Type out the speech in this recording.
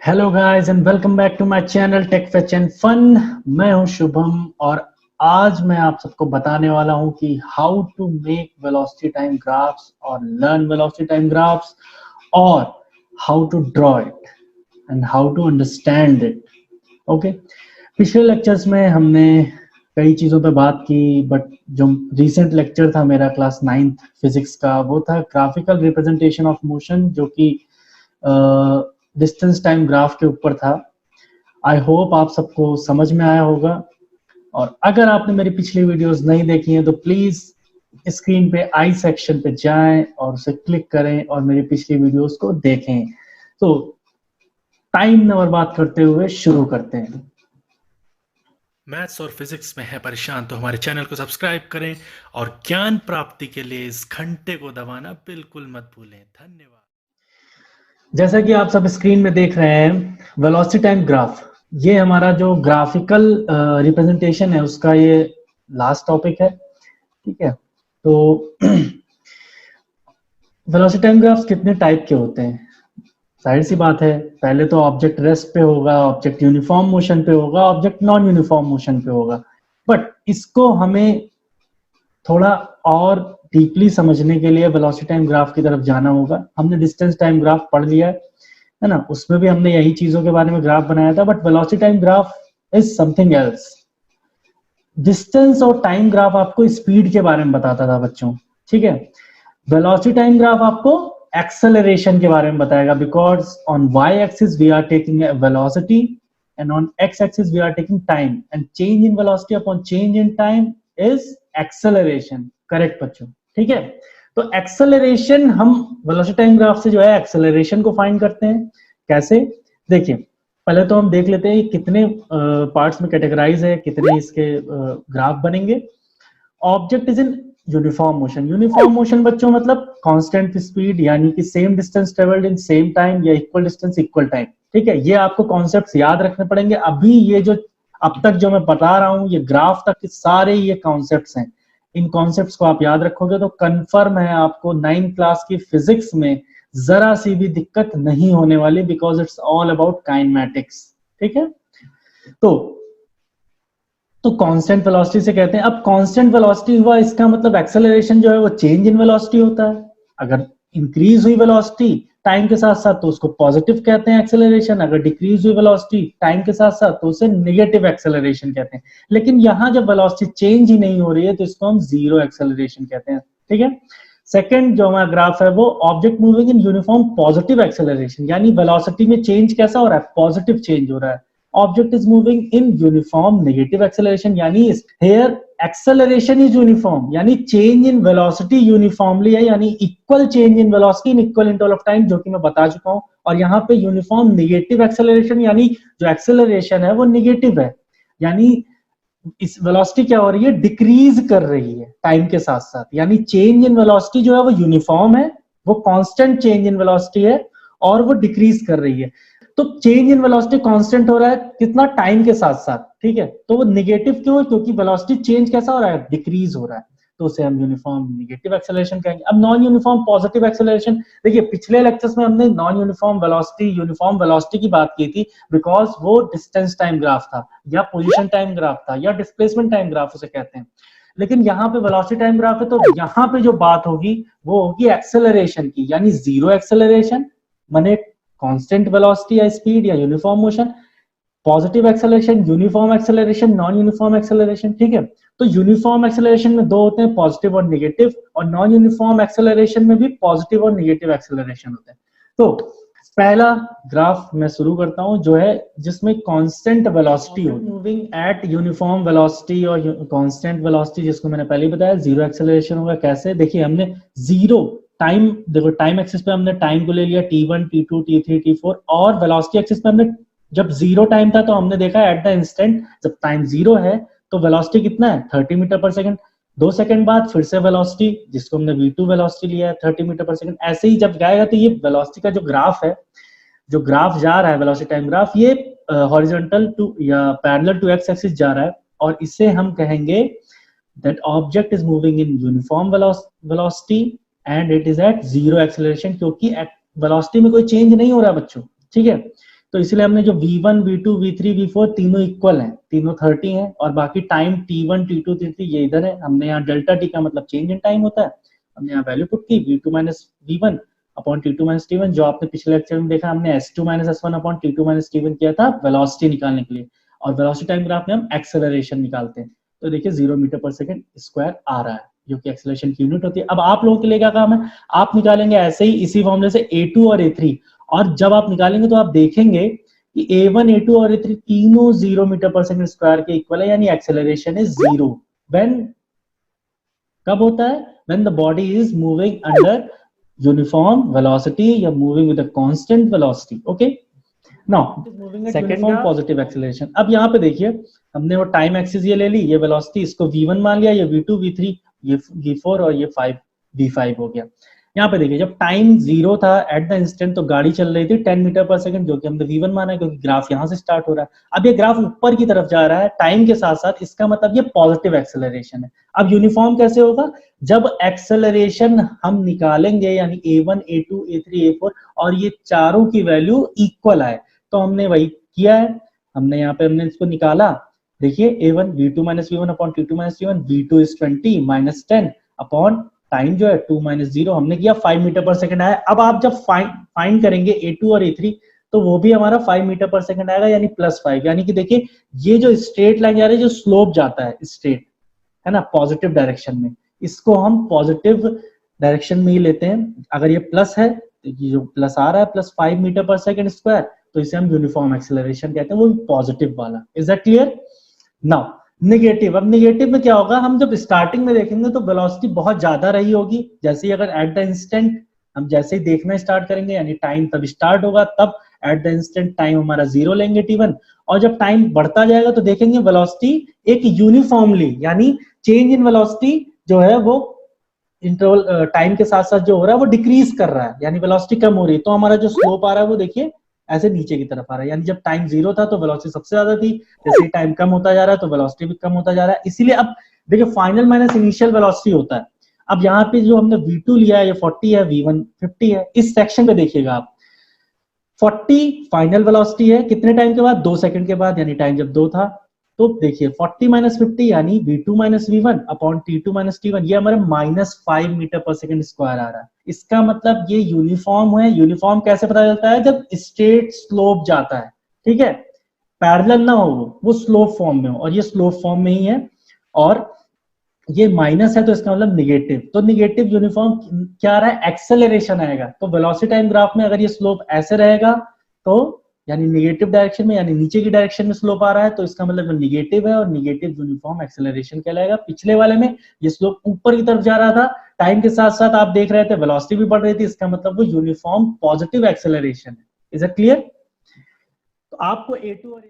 Hello guys and welcome back to my channel tech fetch and fun. मैं हूं शुभम और आज मैं आप सबको बताने वाला हूं कि how to make velocity time graphs और लर्न वेलोसिटी टाइम ग्राफ्स और how to draw it and how to understand it. Okay, पिछले लेक्चर्स में हमने कई चीज़ों पे बात की, बट जो रिसेंट लेक्चर था मेरा क्लास 9th फिजिक्स का, वो था ग्राफिकल रिप्रेजेंटेशन ऑफ मोशन, जो कि डिस्टेंस टाइम ग्राफ के ऊपर था। आई होप आप सबको समझ में आया होगा, और अगर आपने मेरी पिछली वीडियोस नहीं देखी हैं तो प्लीज स्क्रीन पे आई सेक्शन पे जाएं और उसे क्लिक करें और मेरी पिछली वीडियोस को देखें। तो टाइम न बर्बाद करते हुए शुरू करते हैं। मैथ्स और फिजिक्स में है परेशान तो हमारे चैनल को सब्सक्राइब करें और ज्ञान प्राप्ति के लिए इस घंटे को दबाना बिल्कुल मत भूलें। धन्यवाद। जैसा कि आप सब स्क्रीन में देख रहे हैं, वेलोसिटी टाइम ग्राफ, ये हमारा जो ग्राफिकल रिप्रेजेंटेशन है उसका ये लास्ट टॉपिक है। ठीक है, तो वेलोसिटी टाइम ग्राफ्स कितने टाइप के होते हैं? जाहिर सी बात है, पहले तो ऑब्जेक्ट रेस्ट पे होगा, ऑब्जेक्ट यूनिफॉर्म मोशन पे होगा, ऑब्जेक्ट नॉन यूनिफॉर्म मोशन पे होगा। बट इसको हमें थोड़ा और डीपली समझने के लिए वेलोसिटी टाइम ग्राफ की तरफ जाना होगा। हमने डिस्टेंस टाइम ग्राफ पढ़ लिया है ना, उसमें भी हमने यही चीजों के बारे में ग्राफ बनाया था, but velocity time graph is something else. Distance और टाइम ग्राफ आपको स्पीड के बारे में बताता था बच्चों, ठीक है। वेलोसिटी टाइम ग्राफ आपको एक्सेलरेशन के बारे में बताएगा, because on Y axis we are taking velocity and on x axis we are taking time, and change in velocity upon change in time is acceleration। Correct बच्चों, ठीक है। तो acceleration हम वेलोसिटी टाइम ग्राफ से जो है acceleration को find करते हैं। कैसे? देखिए, पहले तो हम देख लेते हैं कितने पार्ट्स में कैटेगराइज है, कितने इसके ग्राफ बनेंगे। Object is in uniform motion. Uniform motion बच्चों मतलब कांस्टेंट स्पीड, यानी कि same distance travelled in same time या इक्वल डिस्टेंस इक्वल टाइम। ठीक है, ये आपको कॉन्सेप्ट्स याद रखने पड़ेंगे। अभी ये जो अब तक जो मैं बता रहा हूं, ये ग्राफ तक के सारे ये कॉन्सेप्ट्स हैं। इन कॉन्सेप्ट्स को आप याद रखोगे तो कंफर्म है आपको 9th क्लास की फिजिक्स में जरा सी भी दिक्कत नहीं होने वाली, because it's all about kinematics. ठीक है, तो कांस्टेंट वेलोसिटी से कहते हैं। अब कांस्टेंट वेलोसिटी हुआ, इसका मतलब एक्सेलरेशन जो है वो चेंज इन वेलोसिटी होता है। अगर इंक्रीज हुई वेलोसिटी टाइम के साथ साथ तो उसको पॉजिटिव कहते हैं एक्सेलरेशन, अगर डिक्रीज हुई वेलोसिटी टाइम के साथ साथ तो उसे नेगेटिव एक्सेलरेशन कहते हैं। लेकिन यहाँ जब वेलोसिटी चेंज ही नहीं हो रही है तो इसको हम जीरो एक्सेलरेशन कहते हैं। ठीक है, सेकंड जो हमारा ग्राफ है वो object moving in uniform positive acceleration, यानी वेलोसिटी में चेंज कैसा हो रहा है? पॉजिटिव चेंज हो रहा है। Object is moving in uniform negative acceleration, यानी here acceleration is uniform, यानी change in velocity uniformly है, यानी equal change in velocity in equal interval of time, जो कि मैं बता चुका हूं। और यहाँ पे uniform negative acceleration, यानी जो acceleration है वो negative है, यानी इस वेलोसिटी क्या हो रही है? डिक्रीज कर रही है टाइम के साथ साथ, यानी चेंज इन वेलोसिटी जो है वो यूनिफॉर्म है, वो कांस्टेंट चेंज इन वेलोसिटी है और वो डिक्रीज कर रही है। तो चेंज इन वेलोसिटी कांस्टेंट हो रहा है कितना? टाइम के साथ साथ। ठीक है, तो वो निगेटिव क्यों है? क्योंकि वेलोसिटी चेंज कैसा हो रहा है? डिक्रीज हो रहा है, तो उसे हम यूनिफॉर्म निगेटिव एक्सेलरेशन कहेंगे। अब नॉन यूनिफॉर्म पॉजिटिव एक्सेलरेशन, देखिए पिछले लेक्चर्स में हमने non uniform velocity uniform velocity की बात की थी, बिकॉज वो डिस्टेंस टाइम ग्राफ था या पोजीशन टाइम ग्राफ था या डिस्प्लेसमेंट टाइम ग्राफ उसे कहते हैं। लेकिन यहाँ पे वेलोसिटी टाइम ग्राफ है, तो यहाँ पे जो बात होगी वो होगी एक्सेलरेशन की, यानी जीरो एक्सेलरेशन माने कांस्टेंट वेलोसिटी या स्पीड या uniform motion, positive acceleration, uniform acceleration, non uniform acceleration. ठीक है, तो यूनिफॉर्म एक्सेलरेशन में दो होते हैं, पॉजिटिव और नेगेटिव, और नॉन यूनिफॉर्म एक्सेलरेशन में भी पॉजिटिव और नेगेटिव एक्सेलरेशन होते हैं। तो पहला ग्राफ मैं शुरू करता हूं जो है जिसमें कांस्टेंट वेलोसिटी होती है, मूविंग एट यूनिफॉर्म वेलोसिटी और कांस्टेंट वेलोसिटी, जिसको मैंने पहले बताया जीरो एक्सेलरेशन होगा। कैसे? देखिए, हमने जीरो टाइम, देखो टाइम एक्सिस पे हमने टाइम को ले लिया T1 T2 T3 T4, और वेलोसिटी एक्सिस पे हमने जब जीरो टाइम था तो हमने देखा एट द इंस्टेंट जब टाइम जीरो है तो वेलोसिटी कितना है? 30 मीटर पर सेकंड। 2 सेकंड बाद फिर से वेलोसिटी, जिसको हमने v2 वेलोसिटी लिया है 30 मीटर पर सेकंड। ऐसे ही जब जाएगा तो ये वेलोसिटी का जो ग्राफ है, जो ग्राफ जा रहा है वेलोसिटी टाइम ग्राफ, ये हॉरिजॉन्टल टू या पैरेलल टू एक्स एक्सिस जा रहा है, और इसे हम कहेंगे that object is moving in uniform velocity and it is at zero acceleration, क्योंकि वेलोसिटी में कोई चेंज नहीं हो रहा है बच्चों। ठीक है, तो इसलिए हमने जो v1 v2 v3 v4 तीनों इक्वल हैं, तीनों 30 हैं, और बाकी टाइम t1 t2 t3 ये इधर है। हमने यहाँ डेल्टा t का मतलब चेंज इन टाइम होता है, हमने यहाँ वैल्यू पुट की v2 minus v1 upon t2 minus t1, जो आपने पिछले लेक्चर में देखा हमने s2 minus s1 upon t2 minus t1 किया था वेलोसिटी निकालने के लिए, और वेलोसिटी टाइम ग्राफ में हम एक्सेलरेशन निकालते हैं। तो देखिए 0 मीटर पर सेकंड स्क्वायर आ रहा है, जो कि एक्सेलरेशन की यूनिट होती है। अब आप लोगों के लिए क्या काम है, आप निकालेंगे ऐसे ही इसी फॉर्मूले से a2 और a3, और जब आप निकालेंगे तो आप देखेंगे कि a1 a2 और a3 तीनों 0 मीटर पर सेकंड स्क्वायर के इक्वल है, यानी एक्सेलरेशन इज 0 व्हेन, कब होता है, when the body is moving under uniform velocity या moving with a constant velocity. Okay, now moving at uniform positive acceleration. अब यहाँ पे देखिए हमने वो टाइम एक्सिस ये ले ली, ये वेलोसिटी इसको v1 मान लिया, ये v2 v3 ये v4 और ये 5 v5 हो गया। यहाँ पे देखिए जब टाइम 0 था एट द इंस्टेंट तो गाड़ी चल रही थी 10 मीटर पर सेकंड, जो कि हमने v1 माना है क्योंकि ग्राफ यहाँ से स्टार्ट हो रहा है। अब ये ग्राफ ऊपर की तरफ जा रहा है टाइम के साथ साथ, इसका मतलब ये पॉजिटिव एक्सेलरेशन है। अब यूनिफॉर्म कैसे होगा, जब एक्सेलरेशन हम निकालेंगे यानी a1 a2 a3 a4 और ये चारों की वैल्यू इक्वल आए, तो हमने वही किया है, हमने यहाँ पे हमने इसको निकाला। देखिए a1 v2 minus v1 upon t2 minus t1, v2 is 20 minus 10 upon time जो है 2 माइनस 0 हमने किया 5 मीटर पर सेकंड आया। अब आप जब फाइंड करेंगे a2 और a3 तो वो भी हमारा 5 मीटर पर सेकंड आएगा, यानी +5, यानी कि देखिए ये जो स्ट्रेट लाइन जा रही है, जो स्लोप जाता है स्ट्रेट है ना पॉजिटिव डायरेक्शन में, इसको हम पॉजिटिव डायरेक्शन में ही लेते हैं। अगर ये प्लस है तो ये जो प्लस आ रहा है +5 मीटर पर सेकंड स्क्वायर, तो इसे हम यूनिफॉर्म एक्सेलरेशन कहते हैं, वो पॉजिटिव वाला। Is that clear? Now negative, अब नेगेटिव में क्या होगा, हम जब स्टार्टिंग में देखेंगे तो वेलोसिटी बहुत ज्यादा रही होगी, जैसे ही अगर एट द इंस्टेंट हम जैसे ही देखना स्टार्ट करेंगे यानी टाइम तब स्टार्ट होगा, तब एट द इंस्टेंट टाइम हमारा 0 लेंगे t1, और जब टाइम बढ़ता जाएगा तो देखेंगे वेलोसिटी एक यूनिफॉर्मली यानी चेंज इन वेलोसिटी जो है वो इंटरवल टाइम के साथ साथ जो हो रहा है वो डिक्रीज कर रहा है, यानी वेलोसिटी कम हो रही है। तो हमारा जो स्लोप आ रहा है वो देखिए ऐसे नीचे की तरफ आ रहा है, यानी जब टाइम 0 था तो वेलोसिटी सबसे ज्यादा थी, जैसे ही टाइम कम होता जा रहा है तो वेलोसिटी भी कम होता जा रहा है। इसीलिए अब देखिए फाइनल माइनस इनिशियल वेलोसिटी होता है। अब यहाँ पे जो हमने v2 लिया है ये 40 है, v1 50 है। इस सेक्शन पे देखिएगा आप 40 फाइनल वेलोसिटी है, कितने टाइम के बाद, 2 सेकंड के बाद, यानी टाइम जब 2 था। तो देखिए 40 माइनस 50 यानी v2 minus v1 upon t2 minus t1, ये हमारे -5 मीटर पर सेकंड स्क्वायर आ रहा है। इसका मतलब ये यूनिफॉर्म है। यूनिफॉर्म कैसे पता चलता है, जब स्ट्रेट स्लोप जाता है, ठीक है, पैरेलल ना हो, वो स्लोप फॉर्म में हो, और ये स्लोप फॉर्म में ही है, और ये माइनस है तो इसका मतलब निगेटिव। तो निगेटिव यूनिफॉर्म क्या आ रहा है, एक्सेलरेशन आएगा। तो वेलोसिटी टाइम ग्राफ में अगर ये स्लोप ऐसे रहेगा तो यानी निगेटिव डायरेक्शन में, यानी नीचे की डायरेक्शन में स्लोप आ रहा है, तो इसका मतलब निगेटिव है, और निगेटिव यूनिफॉर्म एक्सेलरेशन कहलाएगा। पिछले वाले में ये स्लोप ऊपर की तरफ जा रहा था, टाइम के साथ साथ आप देख रहे थे वेलोसिटी भी बढ़ रही थी, इसका मतलब वो यूनिफॉर्म पॉजिटिव एक्सेलरेशन है। Is it clear? तो आपको A2 और